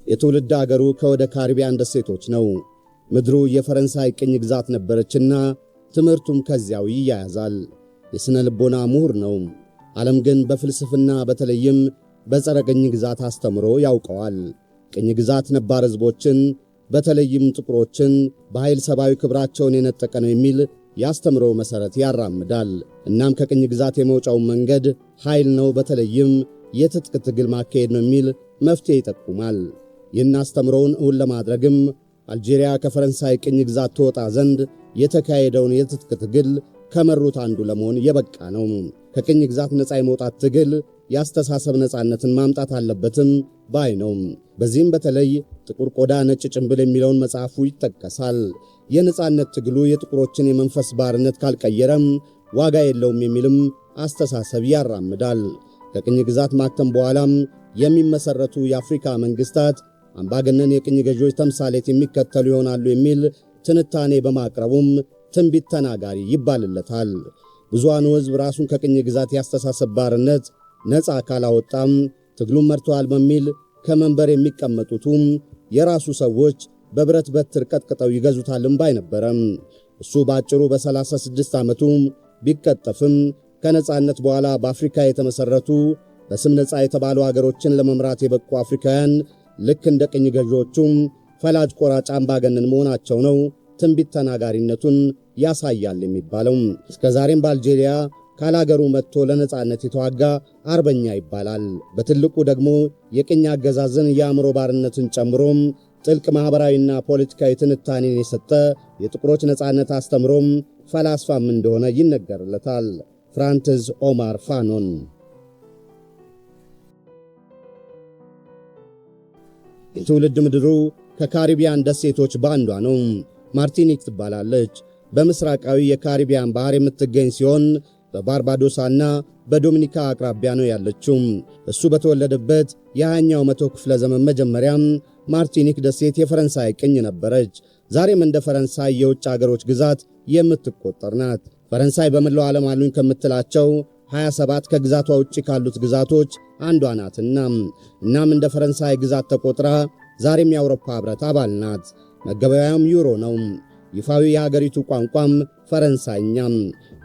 የትውልድ አገሩ ከወደ ካሪቢያን ደሴቶች ነው። ምድሩ የፈረንሳይ ቅኝ ግዛት ነበረችና ትምህርቱም ከዚያው ይያያዛል። የሥነ ልቦና ምሁር ነው። ዓለም ግን በፍልስፍና በተለይም በጸረ ቅኝ ግዛት አስተምሮ ያውቀዋል። ቅኝ ግዛት ነባር ሕዝቦችን በተለይም ጥቁሮችን በኃይል ሰብአዊ ክብራቸውን የነጠቀ ነው የሚል ያስተምሮ መሠረት ያራምዳል። እናም ከቅኝ ግዛት የመውጫውን መንገድ ኃይል ነው፣ በተለይም የትጥቅ ትግል ማካሄድ ነው የሚል መፍትሄ ይጠቁማል። ይህን አስተምሮውን እውን ለማድረግም አልጄሪያ ከፈረንሳይ ቅኝ ግዛት ትወጣ ዘንድ የተካሄደውን የትጥቅ ትግል ከመሩት አንዱ ለመሆን የበቃ ነው። ከቅኝ ግዛት ነፃ የመውጣት ትግል ያስተሳሰብ ነፃነትን ማምጣት አለበትም ባይ ነው። በዚህም በተለይ ጥቁር ቆዳ ነጭ ጭንብል የሚለውን መጽሐፉ ይጠቀሳል። የነፃነት ትግሉ የጥቁሮችን የመንፈስ ባርነት ካልቀየረም ዋጋ የለውም የሚልም አስተሳሰብ ያራምዳል። ከቅኝ ግዛት ማክተም በኋላም የሚመሰረቱ የአፍሪካ መንግስታት አምባገነን የቅኝ ገዢዎች ተምሳሌት የሚከተሉ ይሆናሉ የሚል ትንታኔ በማቅረቡም ትንቢት ተናጋሪ ይባልለታል። ብዙሃኑ ሕዝብ ራሱን ከቅኝ ግዛት ያስተሳሰብ ባርነት ነፃ ካላወጣም ትግሉን መርተዋል በሚል ከመንበር የሚቀመጡትም የራሱ ሰዎች በብረት በትር ቀጥቅጠው ይገዙታልም ባይ ነበረም። እሱ ባጭሩ በ36 ዓመቱ ቢቀጠፍም ከነፃነት በኋላ በአፍሪካ የተመሠረቱ በስም ነፃ የተባሉ አገሮችን ለመምራት የበቁ አፍሪካውያን ልክ እንደ ቅኝ ገዢዎቹም ፈላጭ ቆራጭ አምባገነን መሆናቸው ነው ትንቢት ተናጋሪነቱን ያሳያል የሚባለው። እስከ ዛሬም በአልጄሪያ ካላገሩ መጥቶ ለነፃነት የተዋጋ አርበኛ ይባላል። በትልቁ ደግሞ የቅኝ አገዛዝን የአእምሮ ባርነትን ጨምሮም ጥልቅ ማኅበራዊና ፖለቲካዊ ትንታኔን የሰጠ የጥቁሮች ነፃነት አስተምሮም ፈላስፋም እንደሆነ ይነገርለታል። ፍራንትዝ ኦማር ፋኖን። የትውልድ ምድሩ ከካሪቢያን ደሴቶች በአንዷ ነው። ማርቲኒክ ትባላለች። በምስራቃዊ የካሪቢያን ባህር የምትገኝ ሲሆን በባርባዶሳና በዶሚኒካ አቅራቢያ ነው ያለችው። እሱ በተወለደበት የ20ኛው መቶ ክፍለ ዘመን መጀመሪያም ማርቲኒክ ደሴት የፈረንሳይ ቅኝ ነበረች። ዛሬም እንደ ፈረንሳይ የውጭ አገሮች ግዛት የምትቆጠር ናት። ፈረንሳይ በመላው ዓለም አሉኝ ከምትላቸው 27 ከግዛቷ ውጪ ካሉት ግዛቶች አንዷ ናትና እናም እንደ ፈረንሳይ ግዛት ተቆጥራ ዛሬም የአውሮፓ ህብረት አባል ናት። መገበያያም ዩሮ ነው። ይፋዊ የሀገሪቱ ቋንቋም ፈረንሳይኛ።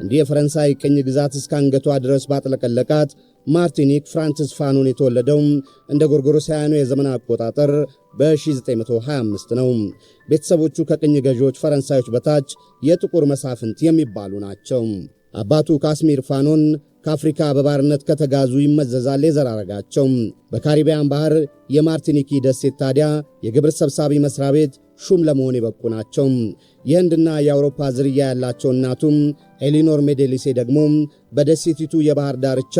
እንዲህ የፈረንሳይ ቅኝ ግዛት እስከ አንገቷ ድረስ ባጥለቀለቃት ማርቲኒክ ፍራንትስ ፋኖን የተወለደው እንደ ጎርጎሮሳውያኑ የዘመን አቆጣጠር በ1925 ነው። ቤተሰቦቹ ከቅኝ ገዢዎች ፈረንሳዮች በታች የጥቁር መሳፍንት የሚባሉ ናቸው። አባቱ ካስሚር ፋኖን ከአፍሪካ በባርነት ከተጋዙ ይመዘዛል የዘር ሐረጋቸው። በካሪቢያን ባህር የማርቲኒኪ ደሴት ታዲያ የግብር ሰብሳቢ መስሪያ ቤት ሹም ለመሆን የበቁ ናቸው። የህንድና የአውሮፓ ዝርያ ያላቸው እናቱም ኤሊኖር ሜዴሊሴ ደግሞ በደሴቲቱ የባህር ዳርቻ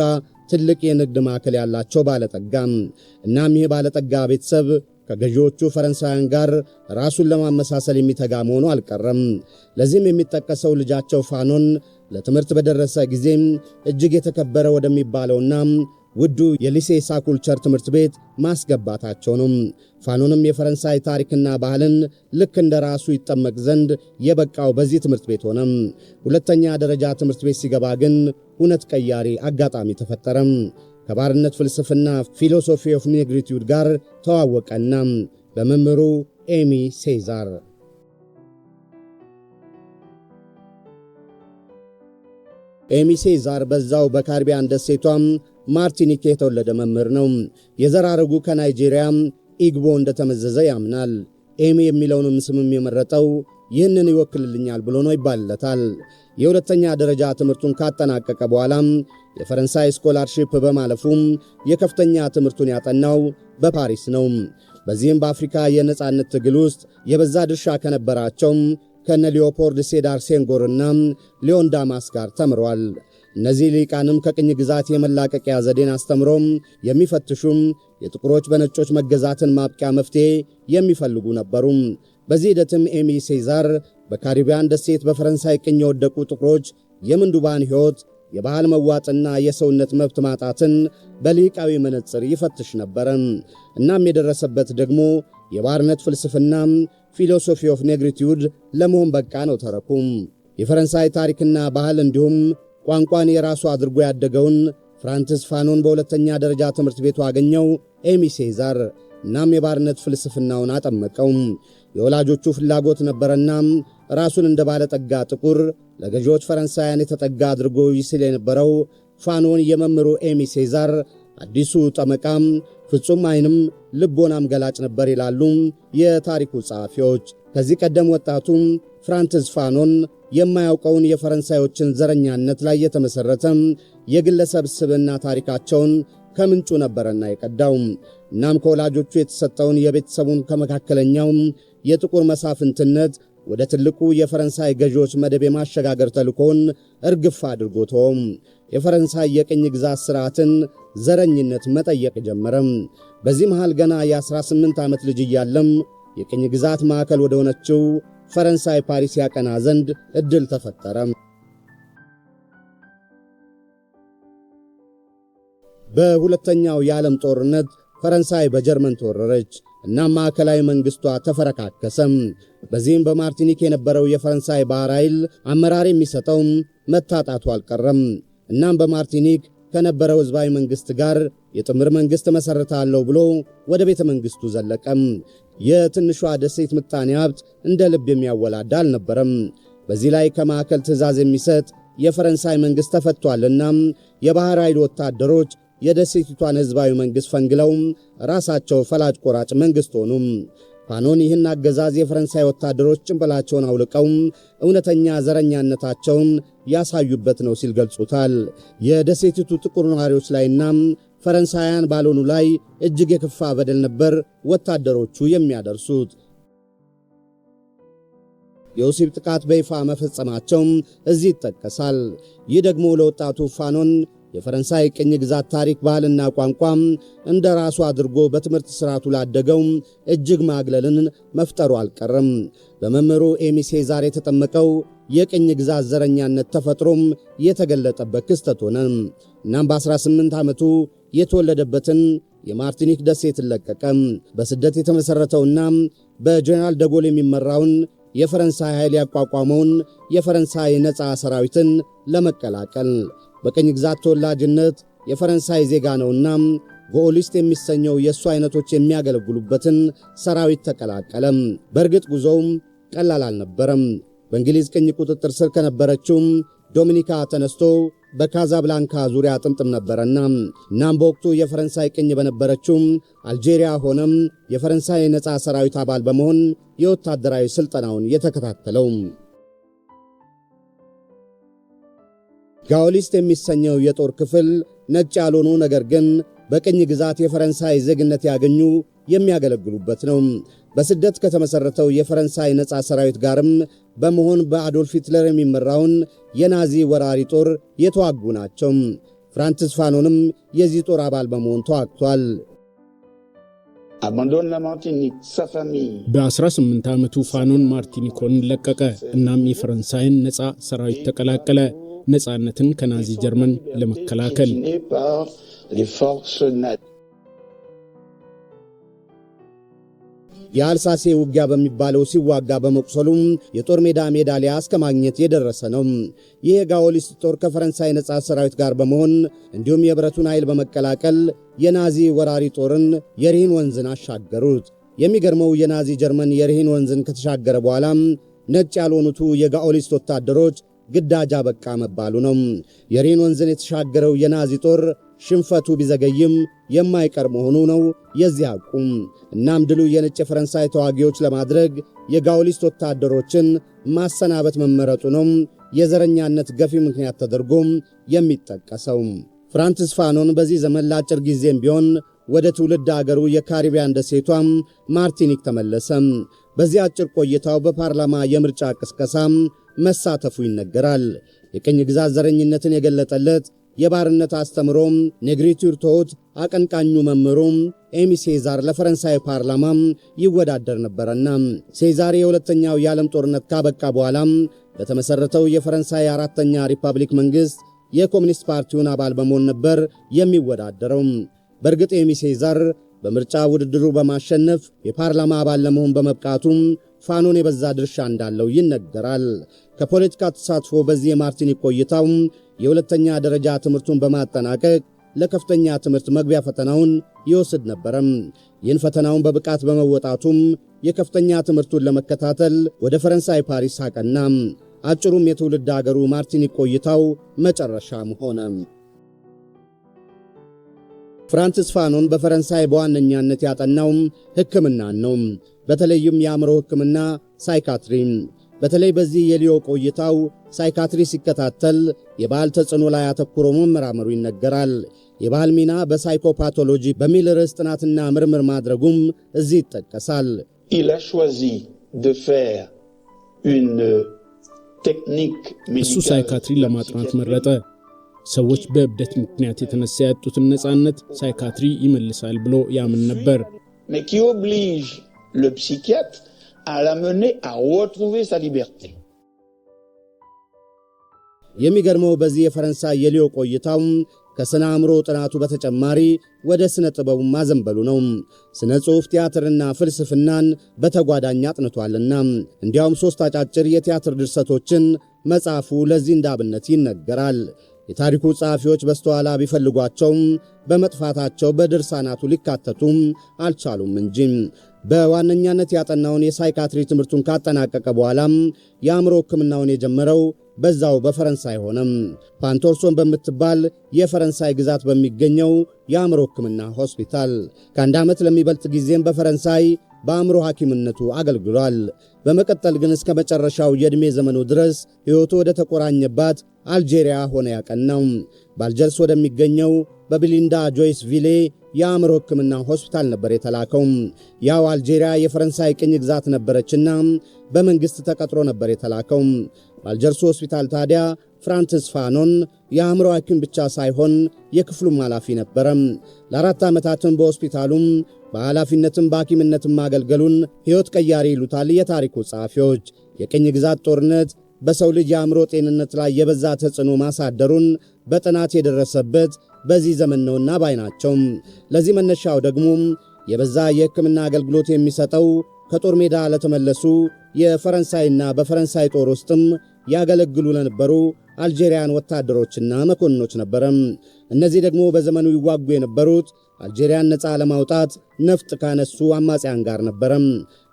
ትልቅ የንግድ ማዕከል ያላቸው ባለጠጋ። እናም ይህ ባለጠጋ ቤተሰብ ከገዢዎቹ ፈረንሳውያን ጋር ራሱን ለማመሳሰል የሚተጋ መሆኑ አልቀረም። ለዚህም የሚጠቀሰው ልጃቸው ፋኖን ለትምህርት በደረሰ ጊዜም እጅግ የተከበረ ወደሚባለውና ውዱ የሊሴ ሳኩልቸር ትምህርት ቤት ማስገባታቸው ነው። ፋኖንም የፈረንሳይ ታሪክና ባህልን ልክ እንደ ራሱ ይጠመቅ ዘንድ የበቃው በዚህ ትምህርት ቤት ሆነ። ሁለተኛ ደረጃ ትምህርት ቤት ሲገባ ግን ሁነት ቀያሪ አጋጣሚ ተፈጠረም። ከባርነት ፍልስፍና ፊሎሶፊ ኦፍ ኔግሪቲዩድ ጋር ተዋወቀና በመምህሩ ኤሚ ሴዛር ኤሚ ሴዛር በዛው በካሪቢያን ደሴቷም ማርቲኒክ የተወለደ መምህር ነው። የዘር ሐረጉ ከናይጄሪያ ኢግቦ እንደተመዘዘ ያምናል። ኤሚ የሚለውንም ስምም የመረጠው ይህንን ይወክልልኛል ብሎ ነው ይባልለታል። የሁለተኛ ደረጃ ትምህርቱን ካጠናቀቀ በኋላም የፈረንሳይ ስኮላርሺፕ በማለፉም የከፍተኛ ትምህርቱን ያጠናው በፓሪስ ነው። በዚህም በአፍሪካ የነጻነት ትግል ውስጥ የበዛ ድርሻ ከነበራቸው ከነ ሊዮፖልድ ሴዳር ሴንጎርና ሊዮን ዳማስ ጋር ተምሯል። እነዚህ ሊቃንም ከቅኝ ግዛት የመላቀቂያ ዘዴን አስተምሮም የሚፈትሹም የጥቁሮች በነጮች መገዛትን ማብቂያ መፍትሄ የሚፈልጉ ነበሩ። በዚህ ሂደትም ኤሚ ሴዛር በካሪቢያን ደሴት በፈረንሳይ ቅኝ የወደቁ ጥቁሮች የምንዱባን ሕይወት፣ የባህል መዋጥና የሰውነት መብት ማጣትን በሊቃዊ መነጽር ይፈትሽ ነበረ። እናም የደረሰበት ደግሞ የባርነት ፍልስፍና ፊሎሶፊ ኦፍ ኔግሪቲዩድ ለመሆን በቃ ነው ተረኩም። የፈረንሳይ ታሪክና ባህል እንዲሁም ቋንቋን የራሱ አድርጎ ያደገውን ፍራንትስ ፋኖን በሁለተኛ ደረጃ ትምህርት ቤቱ አገኘው ኤሚ ሴዛር። እናም የባርነት ፍልስፍናውን አጠመቀው። የወላጆቹ ፍላጎት ነበረና ራሱን እንደ ባለጠጋ ጥቁር ለገዢዎች ፈረንሳውያን የተጠጋ አድርጎ ይስል የነበረው ፋኖን የመምህሩ ኤሚ ሴዛር አዲሱ ጠመቃም ፍጹም ዓይንም ልቦናም ገላጭ ነበር ይላሉ የታሪኩ ጸሐፊዎች። ከዚህ ቀደም ወጣቱ ፍራንትስ ፋኖን የማያውቀውን የፈረንሳዮችን ዘረኛነት ላይ የተመሠረተ የግለሰብ ስብዕና ታሪካቸውን ከምንጩ ነበረና የቀዳው። እናም ከወላጆቹ የተሰጠውን የቤተሰቡን ከመካከለኛው የጥቁር መሳፍንትነት ወደ ትልቁ የፈረንሳይ ገዢዎች መደብ የማሸጋገር ተልእኮውን እርግፍ አድርጎቶም የፈረንሳይ የቅኝ ግዛት ሥርዓትን ዘረኝነት መጠየቅ ጀመረ። በዚህ መሃል ገና የ18 ዓመት ልጅ እያለም የቅኝ ግዛት ማዕከል ወደ ሆነችው ፈረንሳይ ፓሪስ ያቀና ዘንድ ዕድል ተፈጠረ። በሁለተኛው የዓለም ጦርነት ፈረንሳይ በጀርመን ተወረረች እና ማዕከላዊ መንግሥቷ ተፈረካከሰም። በዚህም በማርቲኒክ የነበረው የፈረንሳይ ባህር ኃይል አመራር የሚሰጠው መታጣቱ አልቀረም። እናም በማርቲኒክ ከነበረው ሕዝባዊ መንግሥት ጋር የጥምር መንግሥት መሠረታለሁ ብሎ ወደ ቤተ መንግሥቱ ዘለቀም። የትንሿ ደሴት ምጣኔ ሀብት እንደ ልብ የሚያወላዳ አልነበረም። በዚህ ላይ ከማዕከል ትእዛዝ የሚሰጥ የፈረንሳይ መንግሥት ተፈቷልና የባህር ኃይል ወታደሮች የደሴቲቷን ሕዝባዊ መንግሥት ፈንግለው ራሳቸው ፈላጭ ቆራጭ መንግሥት ሆኑ። ፋኖን ይህን አገዛዝ የፈረንሳይ ወታደሮች ጭንብላቸውን አውልቀው እውነተኛ ዘረኛነታቸውን ያሳዩበት ነው ሲል ገልጾታል። የደሴቲቱ ጥቁር ነዋሪዎች ላይና ፈረንሳውያን ባልሆኑ ላይ እጅግ የከፋ በደል ነበር ወታደሮቹ የሚያደርሱት። የወሲብ ጥቃት በይፋ መፈጸማቸው እዚህ ይጠቀሳል። ይህ ደግሞ ለወጣቱ ፋኖን የፈረንሳይ ቅኝ ግዛት ታሪክ፣ ባህልና ቋንቋ እንደ ራሱ አድርጎ በትምህርት ሥርዓቱ ላደገው እጅግ ማግለልን መፍጠሩ አልቀረም። በመምህሩ ኤሚ ሴዛር የተጠመቀው የቅኝ ግዛት ዘረኛነት ተፈጥሮም የተገለጠበት ክስተት ሆነ። እናም በ18 ዓመቱ የተወለደበትን የማርቲኒክ ደሴትን ለቀቀ። በስደት የተመሠረተውና በጀነራል ደጎል የሚመራውን የፈረንሳይ ኃይል ያቋቋመውን የፈረንሳይ ነፃ ሰራዊትን ለመቀላቀል በቅኝ ግዛት ተወላጅነት የፈረንሳይ ዜጋ ነውና ጎሊስት የሚሰኘው የእሱ አይነቶች የሚያገለግሉበትን ሰራዊት ተቀላቀለ። በእርግጥ ጉዞውም ቀላል አልነበረም። በእንግሊዝ ቅኝ ቁጥጥር ስር ከነበረችው ዶሚኒካ ተነስቶ በካዛብላንካ ዙሪያ ጥምጥም ነበረና እናም በወቅቱ የፈረንሳይ ቅኝ በነበረችው አልጄሪያ ሆነም የፈረንሳይ ነፃ ሰራዊት አባል በመሆን የወታደራዊ ሥልጠናውን የተከታተለው። ጋውሊስት የሚሰኘው የጦር ክፍል ነጭ ያልሆኑ ነገር ግን በቅኝ ግዛት የፈረንሳይ ዜግነት ያገኙ የሚያገለግሉበት ነው። በስደት ከተመሠረተው የፈረንሳይ ነፃ ሰራዊት ጋርም በመሆን በአዶልፍ ሂትለር የሚመራውን የናዚ ወራሪ ጦር የተዋጉ ናቸው። ፍራንትስ ፋኖንም የዚህ ጦር አባል በመሆን ተዋግቷል። በ18 ዓመቱ ፋኖን ማርቲኒኮን ለቀቀ። እናም የፈረንሳይን ነፃ ሰራዊት ተቀላቀለ፣ ነፃነትን ከናዚ ጀርመን ለመከላከል። የአልሳሴ ውጊያ በሚባለው ሲዋጋ በመቁሰሉም የጦር ሜዳ ሜዳሊያ እስከ ማግኘት የደረሰ ነው። ይህ የጋውሊስት ጦር ከፈረንሳይ ነፃ ሰራዊት ጋር በመሆን እንዲሁም የብረቱን ኃይል በመቀላቀል የናዚ ወራሪ ጦርን የሪህን ወንዝን አሻገሩት። የሚገርመው የናዚ ጀርመን የሪህን ወንዝን ከተሻገረ በኋላም ነጭ ያልሆኑቱ የጋውሊስት ወታደሮች ግዳጅ አበቃ መባሉ ነው። የሪህን ወንዝን የተሻገረው የናዚ ጦር ሽንፈቱ ቢዘገይም የማይቀር መሆኑ ነው የዚህ አቁም። እናም ድሉ የነጭ ፈረንሳይ ተዋጊዎች ለማድረግ የጋውሊስት ወታደሮችን ማሰናበት መመረጡ ነው የዘረኛነት ገፊ ምክንያት ተደርጎም የሚጠቀሰው። ፍራንትስ ፋኖን በዚህ ዘመን ለአጭር ጊዜም ቢሆን ወደ ትውልድ አገሩ የካሪቢያን ደሴቷም ማርቲኒክ ተመለሰ። በዚህ አጭር ቆይታው በፓርላማ የምርጫ ቅስቀሳም መሳተፉ ይነገራል። የቅኝ ግዛት ዘረኝነትን የገለጠለት የባርነት አስተምሮም ኔግሪቱር ቶት አቀንቃኙ መምህሩም ኤሚ ሴዛር ለፈረንሳይ ፓርላማም ይወዳደር ነበረና ሴዛር የሁለተኛው የዓለም ጦርነት ካበቃ በኋላም በተመሠረተው የፈረንሳይ አራተኛ ሪፐብሊክ መንግሥት የኮሚኒስት ፓርቲውን አባል በመሆን ነበር የሚወዳደረው። በእርግጥ ኤሚ ሴዛር በምርጫ ውድድሩ በማሸነፍ የፓርላማ አባል ለመሆን በመብቃቱም ፋኖን የበዛ ድርሻ እንዳለው ይነገራል። ከፖለቲካ ተሳትፎ በዚህ የማርቲኒክ ቆይታው የሁለተኛ ደረጃ ትምህርቱን በማጠናቀቅ ለከፍተኛ ትምህርት መግቢያ ፈተናውን ይወስድ ነበር። ይህን ፈተናውን በብቃት በመወጣቱም የከፍተኛ ትምህርቱን ለመከታተል ወደ ፈረንሳይ ፓሪስ አቀና። አጭሩም የትውልድ አገሩ ማርቲኒክ ቆይታው መጨረሻም ሆነ። ፍራንሲስ ፋኖን በፈረንሳይ በዋነኛነት ያጠናው ሕክምናን ነው። በተለይም የአእምሮ ሕክምና ሳይካትሪ። በተለይ በዚህ የሊዮ ቆይታው ሳይካትሪ ሲከታተል የባህል ተጽዕኖ ላይ አተኩሮ መመራመሩ ይነገራል። የባህል ሚና በሳይኮፓቶሎጂ በሚል ርዕስ ጥናትና ምርምር ማድረጉም እዚህ ይጠቀሳል። እሱ ሳይካትሪ ለማጥናት መረጠ። ሰዎች በእብደት ምክንያት የተነሳ ያጡትን ነፃነት ሳይካትሪ ይመልሳል ብሎ ያምን ነበር። የሚገርመው በዚህ የፈረንሳይ የሊዮ ቆይታው ከስነ አእምሮ ጥናቱ በተጨማሪ ወደ ስነ ጥበቡ ማዘንበሉ ነው። ስነ ጽሑፍ፣ ቲያትርና ፍልስፍናን በተጓዳኝ አጥንቷልና እንዲያውም 3 አጫጭር የቲያትር ድርሰቶችን መጻፉ ለዚህ እንዳብነት ይነገራል። የታሪኩ ጸሐፊዎች በስተኋላ ቢፈልጓቸውም በመጥፋታቸው በድርሳናቱ ሊካተቱም አልቻሉም እንጂ በዋነኛነት ያጠናውን የሳይካትሪ ትምህርቱን ካጠናቀቀ በኋላም የአእምሮ ሕክምናውን የጀመረው በዛው በፈረንሳይ ሆነም። ፓንቶርሶን በምትባል የፈረንሳይ ግዛት በሚገኘው የአእምሮ ሕክምና ሆስፒታል ከአንድ ዓመት ለሚበልጥ ጊዜም በፈረንሳይ በአእምሮ ሐኪምነቱ አገልግሏል። በመቀጠል ግን እስከ መጨረሻው የዕድሜ ዘመኑ ድረስ ሕይወቱ ወደ ተቆራኘባት አልጄሪያ ሆነ ያቀናው። በአልጀርስ ወደሚገኘው በቢሊንዳ ጆይስ ቪሌ የአእምሮ ሕክምና ሆስፒታል ነበር የተላከው። ያው አልጄሪያ የፈረንሳይ ቅኝ ግዛት ነበረችና በመንግሥት ተቀጥሮ ነበር የተላከው። በአልጀርሱ ሆስፒታል ታዲያ ፍራንሲስ ፋኖን የአእምሮ ሐኪም ብቻ ሳይሆን የክፍሉም ኃላፊ ነበረ። ለ4 ዓመታትም በሆስፒታሉም በኃላፊነትም በሐኪምነትም ማገልገሉን ሕይወት ቀያሪ ይሉታል የታሪኩ ጸሐፊዎች። የቅኝ ግዛት ጦርነት በሰው ልጅ የአእምሮ ጤንነት ላይ የበዛ ተጽዕኖ ማሳደሩን በጥናት የደረሰበት በዚህ ዘመን ነውና ባይ ናቸው። ለዚህ መነሻው ደግሞ የበዛ የሕክምና አገልግሎት የሚሰጠው ከጦር ሜዳ ለተመለሱ የፈረንሳይና በፈረንሳይ ጦር ውስጥም ያገለግሉ ለነበሩ አልጄሪያን ወታደሮችና መኮንኖች ነበረ። እነዚህ ደግሞ በዘመኑ ይዋጉ የነበሩት አልጄሪያን ነፃ ለማውጣት ነፍጥ ካነሱ አማጽያን ጋር ነበረ።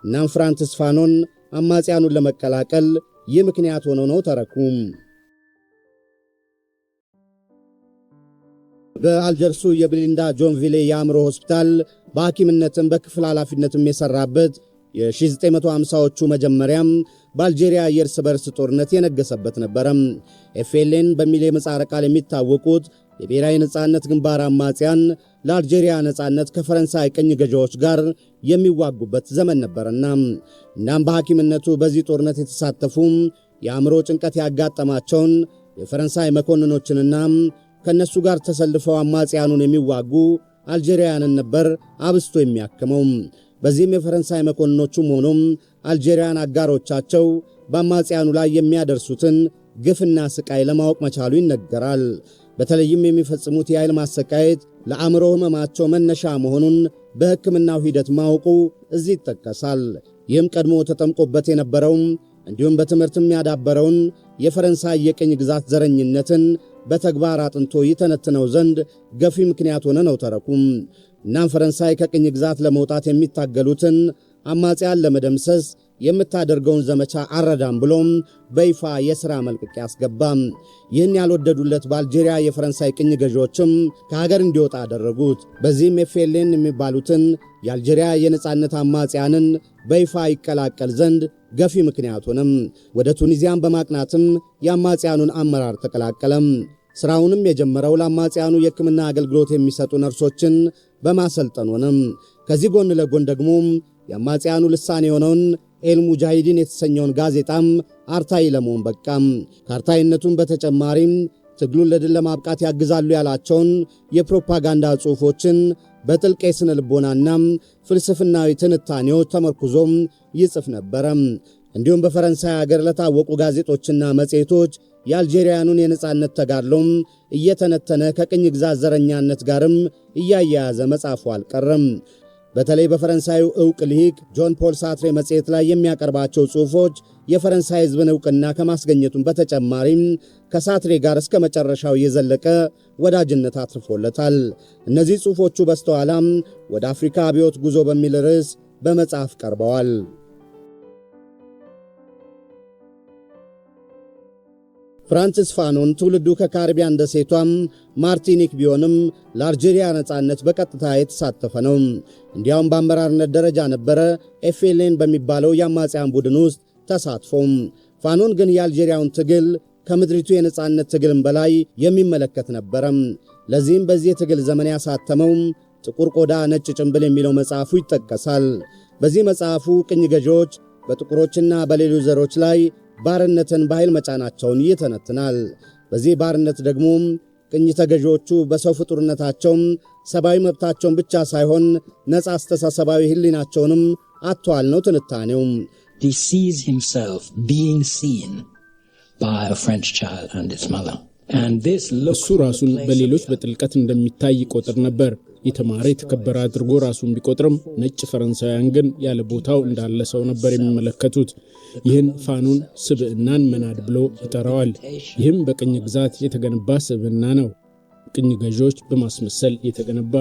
እናም ፍራንሲስ ፋኖን አማጽያኑን ለመቀላቀል ይህ ምክንያት ሆኖ ነው ተረኩ። በአልጀርሱ የቢሊንዳ ጆን ቪሌ የአእምሮ ሆስፒታል በሐኪምነትም በክፍል ኃላፊነትም የሰራበት የ1950ዎቹ መጀመሪያም በአልጄሪያ የእርስ በርስ ጦርነት የነገሰበት ነበረ። ኤፍኤልኤን በሚል የምህጻረ ቃል የሚታወቁት የብሔራዊ ነጻነት ግንባር አማጽያን ለአልጄሪያ ነጻነት ከፈረንሳይ ቅኝ ገዢዎች ጋር የሚዋጉበት ዘመን ነበርና እናም በሐኪምነቱ በዚህ ጦርነት የተሳተፉ የአእምሮ ጭንቀት ያጋጠማቸውን የፈረንሳይ መኮንኖችንና ከነሱ ጋር ተሰልፈው አማጽያኑን የሚዋጉ አልጄሪያንን ነበር አብስቶ የሚያክመው። በዚህም የፈረንሳይ መኮንኖቹም ሆኖም አልጄሪያን አጋሮቻቸው በአማጽያኑ ላይ የሚያደርሱትን ግፍና ስቃይ ለማወቅ መቻሉ ይነገራል። በተለይም የሚፈጽሙት የኃይል ማሰቃየት ለአእምሮ ሕመማቸው መነሻ መሆኑን በሕክምናው ሂደት ማወቁ እዚህ ይጠቀሳል። ይህም ቀድሞ ተጠምቆበት የነበረውን እንዲሁም በትምህርትም ያዳበረውን የፈረንሳይ የቅኝ ግዛት ዘረኝነትን በተግባር አጥንቶ ይተነትነው ዘንድ ገፊ ምክንያት ሆነ ነው ተረኩም። እናም ፈረንሳይ ከቅኝ ግዛት ለመውጣት የሚታገሉትን አማጽያን ለመደምሰስ የምታደርገውን ዘመቻ አረዳም ብሎም በይፋ የሥራ መልቀቂያ አስገባም። ይህን ያልወደዱለት በአልጄሪያ የፈረንሳይ ቅኝ ገዢዎችም ከሀገር እንዲወጣ አደረጉት። በዚህም ኤፍኤልኤን የሚባሉትን የአልጄሪያ የነጻነት አማጽያንን በይፋ ይቀላቀል ዘንድ ገፊ ምክንያት ሆነም። ወደ ቱኒዚያን በማቅናትም የአማጽያኑን አመራር ተቀላቀለም። ሥራውንም የጀመረው ለአማጽያኑ የሕክምና አገልግሎት የሚሰጡ ነርሶችን በማሰልጠን ሆነም። ከዚህ ጎን ለጎን ደግሞ የአማጽያኑ ልሳን የሆነውን ኤልሙጃሂዲን የተሰኘውን ጋዜጣም አርታይ ለመሆን በቃም። ከአርታይነቱም በተጨማሪም ትግሉን ለድል ለማብቃት ያግዛሉ ያላቸውን የፕሮፓጋንዳ ጽሑፎችን በጥልቅ የሥነ ልቦናና ፍልስፍናዊ ትንታኔዎች ተመርኩዞም ይጽፍ ነበረ። እንዲሁም በፈረንሳይ አገር ለታወቁ ጋዜጦችና መጽሔቶች የአልጄሪያኑን የነጻነት ተጋድሎም እየተነተነ ከቅኝ ግዛት ዘረኛነት ጋርም እያያያዘ መጻፉ አልቀረም። በተለይ በፈረንሳዩ ዕውቅ ልሂቅ ጆን ፖል ሳትሬ መጽሔት ላይ የሚያቀርባቸው ጽሑፎች የፈረንሳይ ሕዝብን ዕውቅና ከማስገኘቱም በተጨማሪም ከሳትሬ ጋር እስከ መጨረሻው የዘለቀ ወዳጅነት አትርፎለታል። እነዚህ ጽሑፎቹ በስተኋላም ወደ አፍሪካ አብዮት ጉዞ በሚል ርዕስ በመጽሐፍ ቀርበዋል። ፍራንሲስ ፋኖን ትውልዱ ከካሪቢያን ደሴቷም ማርቲኒክ ቢሆንም ለአልጄሪያ ነጻነት በቀጥታ የተሳተፈ ነው። እንዲያውም በአመራርነት ደረጃ ነበረ ኤፍኤልኤን በሚባለው የአማጽያን ቡድን ውስጥ ተሳትፎም። ፋኖን ግን የአልጄሪያውን ትግል ከምድሪቱ የነጻነት ትግልም በላይ የሚመለከት ነበረ። ለዚህም በዚህ የትግል ዘመን ያሳተመው ጥቁር ቆዳ ነጭ ጭንብል የሚለው መጽሐፉ ይጠቀሳል። በዚህ መጽሐፉ ቅኝ ገዢዎች በጥቁሮችና በሌሎች ዘሮች ላይ ባርነትን በኃይል መጫናቸውን ይተነትናል። በዚህ ባርነት ደግሞ ቅኝ ተገዢዎቹ በሰው ፍጡርነታቸውም ሰብአዊ መብታቸውን ብቻ ሳይሆን ነፃ አስተሳሰባዊ ሕሊናቸውንም አጥተዋል ነው ትንታኔው። He sees himself being seen by a French child and its mother. እሱ ራሱን በሌሎች በጥልቀት እንደሚታይ ቆጥር ነበር። የተማረ የተከበረ አድርጎ ራሱን ቢቆጥርም ነጭ ፈረንሳውያን ግን ያለ ቦታው እንዳለ ሰው ነበር የሚመለከቱት። ይህን ፋኖን ስብዕናን መናድ ብሎ ይጠራዋል። ይህም በቅኝ ግዛት የተገነባ ስብዕና ነው፣ ቅኝ ገዢዎች በማስመሰል የተገነባ።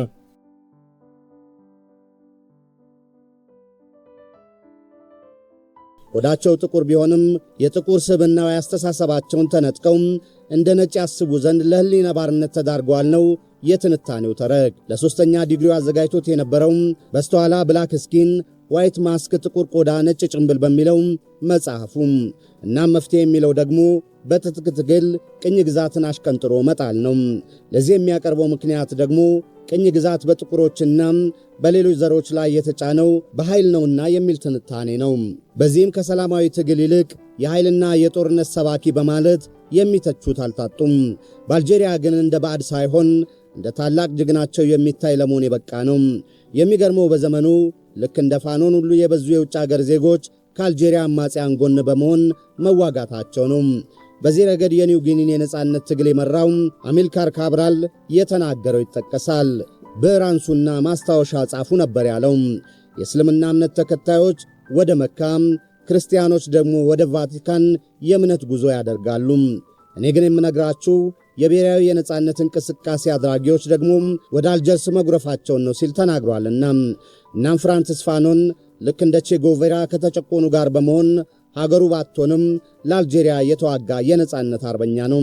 ወዳቸው ጥቁር ቢሆንም የጥቁር ስብዕናዊ አስተሳሰባቸውን ተነጥቀው እንደ ነጭ ያስቡ ዘንድ ለሕሊና ባርነት ተዳርገዋል ነው የትንታኔው ተረክ። ለሶስተኛ ዲግሪው አዘጋጅቶት የነበረው በስተኋላ ብላክ ስኪን ዋይት ማስክ ጥቁር ቆዳ ነጭ ጭንብል በሚለው መጽሐፉ እናም መፍትሄ የሚለው ደግሞ በትጥቅ ትግል ቅኝ ግዛትን አሽቀንጥሮ መጣል ነው። ለዚህ የሚያቀርበው ምክንያት ደግሞ ቅኝ ግዛት በጥቁሮችና በሌሎች ዘሮች ላይ የተጫነው በኃይል ነውና የሚል ትንታኔ ነው። በዚህም ከሰላማዊ ትግል ይልቅ የኃይልና የጦርነት ሰባኪ በማለት የሚተቹት አልታጡም። በአልጄሪያ ግን እንደ ባዕድ ሳይሆን እንደ ታላቅ ጀግናቸው የሚታይ ለመሆን የበቃ ነው። የሚገርመው በዘመኑ ልክ እንደ ፋኖን ሁሉ የበዙ የውጭ አገር ዜጎች ከአልጄሪያ አማጽያን ጎን በመሆን መዋጋታቸው ነው። በዚህ ረገድ የኒው ጊኒን የነጻነት ትግል የመራው አሚልካር ካብራል የተናገረው ይጠቀሳል። ብዕራንሱና ማስታወሻ ጻፉ ነበር ያለው። የእስልምና እምነት ተከታዮች ወደ መካ፣ ክርስቲያኖች ደግሞ ወደ ቫቲካን የእምነት ጉዞ ያደርጋሉ። እኔ ግን የምነግራችሁ የብሔራዊ የነጻነት እንቅስቃሴ አድራጊዎች ደግሞ ወደ አልጀርስ መጉረፋቸውን ነው ሲል ተናግሯልና። እናም ፍራንሲስ ፋኖን ልክ እንደ ቼጎቬራ ከተጨቆኑ ጋር በመሆን ሀገሩ ባትሆንም ለአልጄሪያ የተዋጋ የነጻነት አርበኛ ነው።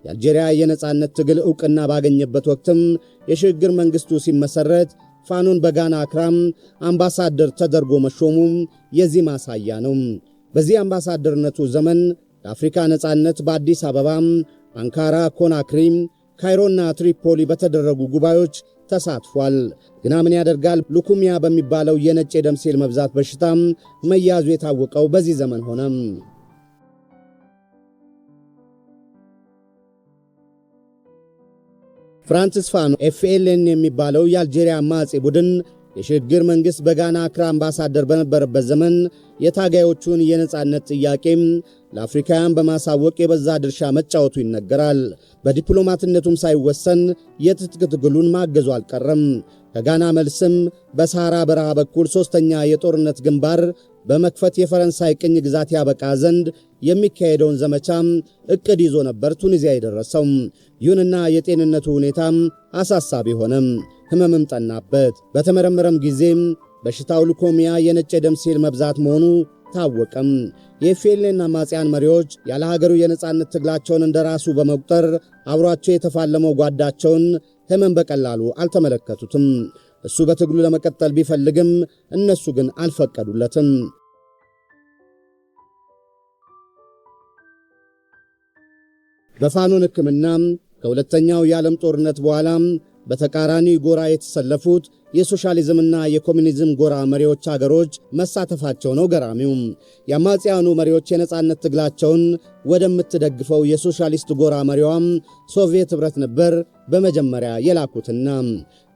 የአልጄሪያ የነጻነት ትግል ዕውቅና ባገኘበት ወቅትም የሽግግር መንግሥቱ ሲመሠረት ፋኖን በጋና አክራም አምባሳደር ተደርጎ መሾሙ የዚህ ማሳያ ነው። በዚህ አምባሳደርነቱ ዘመን ለአፍሪካ ነጻነት በአዲስ አበባ፣ አንካራ፣ ኮናክሪ፣ ካይሮና ትሪፖሊ በተደረጉ ጉባኤዎች ተሳትፏል። ግና ምን ያደርጋል ሉኩሚያ በሚባለው የነጭ የደም ሴል መብዛት በሽታ መያዙ የታወቀው በዚህ ዘመን ሆነ። ፍራንሲስ ፋኖ ኤፍኤልኤን የሚባለው የአልጄሪያ አማጺ ቡድን የሽግግር መንግሥት በጋና አክራ አምባሳደር በነበረበት ዘመን የታጋዮቹን የነጻነት ጥያቄም ለአፍሪካውያን በማሳወቅ የበዛ ድርሻ መጫወቱ ይነገራል። በዲፕሎማትነቱም ሳይወሰን የትጥቅ ትግሉን ማገዙ አልቀረም። ከጋና መልስም በሳራ በረሃ በኩል ሦስተኛ የጦርነት ግንባር በመክፈት የፈረንሳይ ቅኝ ግዛት ያበቃ ዘንድ የሚካሄደውን ዘመቻም ዕቅድ ይዞ ነበር ቱኒዚያ የደረሰው። ይሁንና የጤንነቱ ሁኔታም አሳሳቢ ሆነም፣ ሕመምም ጠናበት። በተመረመረም ጊዜም በሽታው ሉኮሚያ የነጭ የደም ሴል መብዛት መሆኑ ታወቀም። የኤፍኤልኤን አማጽያን መሪዎች ያለ ሀገሩ የነጻነት ትግላቸውን እንደራሱ በመቁጠር አብሯቸው የተፋለመው ጓዳቸውን ሕመም በቀላሉ አልተመለከቱትም። እሱ በትግሉ ለመቀጠል ቢፈልግም እነሱ ግን አልፈቀዱለትም። በፋኖን ሕክምና ከሁለተኛው የዓለም ጦርነት በኋላ በተቃራኒ ጎራ የተሰለፉት የሶሻሊዝምና የኮሚኒዝም ጎራ መሪዎች አገሮች መሳተፋቸው ነው ገራሚው። የአማጽያኑ መሪዎች የነጻነት ትግላቸውን ወደምትደግፈው የሶሻሊስት ጎራ መሪዋም ሶቪየት ኅብረት ነበር በመጀመሪያ የላኩትና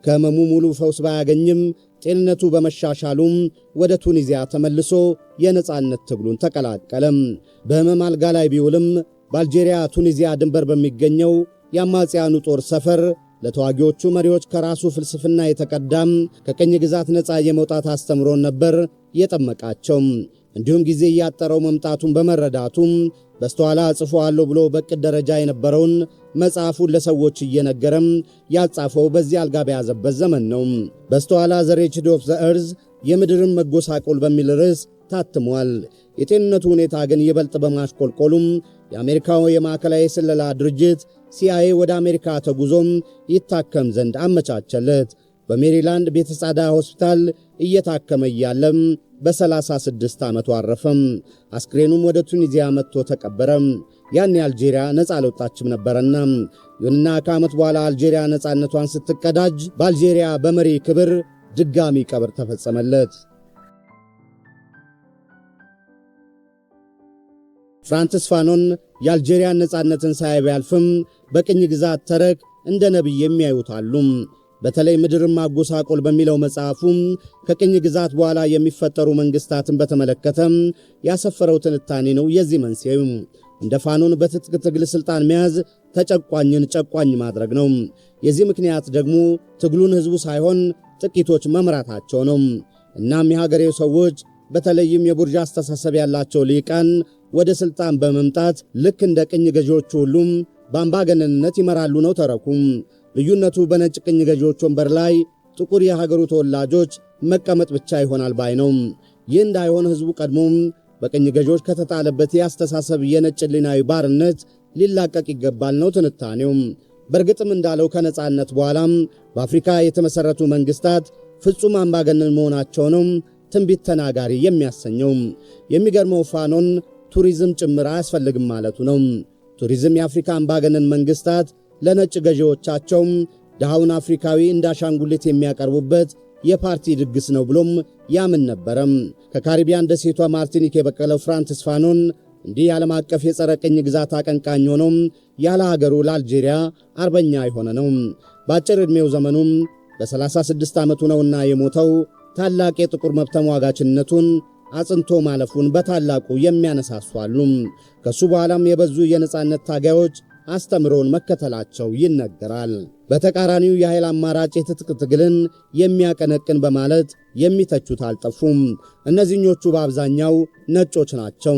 ከሕመሙ ሙሉ ፈውስ ባያገኝም ጤንነቱ በመሻሻሉም ወደ ቱኒዚያ ተመልሶ የነጻነት ትግሉን ተቀላቀለም። በሕመም አልጋ ላይ ቢውልም በአልጄሪያ ቱኒዚያ ድንበር በሚገኘው የአማጽያኑ ጦር ሰፈር ለተዋጊዎቹ መሪዎች ከራሱ ፍልስፍና የተቀዳም ከቅኝ ግዛት ነፃ የመውጣት አስተምሮን ነበር የጠመቃቸው። እንዲሁም ጊዜ እያጠረው መምጣቱን በመረዳቱም በስተኋላ ጽፎአለሁ ብሎ በቅድ ደረጃ የነበረውን መጽሐፉን ለሰዎች እየነገረም ያጻፈው በዚህ አልጋ በያዘበት ዘመን ነው። በስተኋላ ዘ ሬችድ ኦፍ ዘ እርዝ የምድርን መጎሳቆል በሚል ርዕስ ታትሟል። የጤንነቱ ሁኔታ ግን ይበልጥ በማሽቆልቆሉም የአሜሪካው የማዕከላዊ ስለላ ድርጅት ሲአይኤ ወደ አሜሪካ ተጉዞም ይታከም ዘንድ አመቻቸለት። በሜሪላንድ ቤተጻዳ ሆስፒታል እየታከመ እያለም በ36 ዓመቱ አረፈም። አስክሬኑም ወደ ቱኒዚያ መጥቶ ተቀበረም። ያን አልጄሪያ ነፃ አልወጣችም ነበርና። ይሁንና ከዓመት በኋላ አልጄሪያ ነፃነቷን ስትቀዳጅ በአልጄሪያ በመሪ ክብር ድጋሚ ቀብር ተፈጸመለት። ፍራንሲስ ፋኖን የአልጄሪያን ነፃነትን ሳያልፍም በቅኝ ግዛት ተረክ እንደ ነቢይ የሚያዩት አሉ። በተለይ ምድርን ማጎሳቆል በሚለው መጽሐፉም ከቅኝ ግዛት በኋላ የሚፈጠሩ መንግስታትን በተመለከተ ያሰፈረው ትንታኔ ነው የዚህ መንስኤው። እንደ ፋኖን በትጥቅ ትግል ስልጣን መያዝ ተጨቋኝን ጨቋኝ ማድረግ ነው። የዚህ ምክንያት ደግሞ ትግሉን ህዝቡ ሳይሆን ጥቂቶች መምራታቸው ነው። እናም የሀገሬው ሰዎች በተለይም የቡርዣ አስተሳሰብ ያላቸው ሊቃን ወደ ስልጣን በመምጣት ልክ እንደ ቅኝ ገዢዎቹ ሁሉም በአምባገነንነት ይመራሉ ነው ተረኩም። ልዩነቱ በነጭ ቅኝ ገዢዎች ወንበር ላይ ጥቁር የሀገሩ ተወላጆች መቀመጥ ብቻ ይሆናል ባይ ነው። ይህ እንዳይሆን ህዝቡ ቀድሞም በቅኝ ገዢዎች ከተጣለበት የአስተሳሰብ የነጭ ሊናዊ ባርነት ሊላቀቅ ይገባል ነው ትንታኔው። በእርግጥም እንዳለው ከነጻነት በኋላም በአፍሪካ የተመሠረቱ መንግስታት ፍጹም አምባገነን መሆናቸው ነው ትንቢት ተናጋሪ የሚያሰኘው። የሚገርመው ፋኖን ቱሪዝም ጭምር አያስፈልግም ማለቱ ነው። ቱሪዝም የአፍሪካ አምባገነን መንግስታት ለነጭ ገዢዎቻቸው ድሃውን አፍሪካዊ እንዳሻንጉሊት የሚያቀርቡበት የፓርቲ ድግስ ነው ብሎም ያምን ነበረም። ከካሪቢያን ደሴቷ ማርቲኒክ የበቀለው ፍራንሲስ ፋኖን እንዲህ ዓለም አቀፍ የጸረ ቅኝ ግዛት አቀንቃኝ ሆኖ ያለ ሀገሩ ለአልጄሪያ አርበኛ የሆነ ነው። በአጭር ዕድሜው ዘመኑም በ36 ዓመቱ ነውና የሞተው ታላቅ የጥቁር መብት ተሟጋችነቱን አጽንቶ ማለፉን በታላቁ የሚያነሳሷሉ። ከሱ በኋላም የበዙ የነጻነት ታጋዮች አስተምሮን መከተላቸው ይነገራል። በተቃራኒው የኃይል አማራጭ የትጥቅ ትግልን የሚያቀነቅን በማለት የሚተቹት አልጠፉም። እነዚህኞቹ በአብዛኛው ነጮች ናቸው።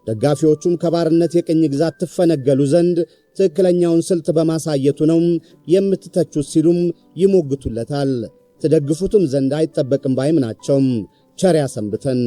ደጋፊዎቹም ከባርነት የቅኝ ግዛት ትፈነገሉ ዘንድ ትክክለኛውን ስልት በማሳየቱ ነው የምትተቹት ሲሉም ይሞግቱለታል። ትደግፉትም ዘንድ አይጠበቅም ባይም ናቸው። ቸር ያሰንብተን።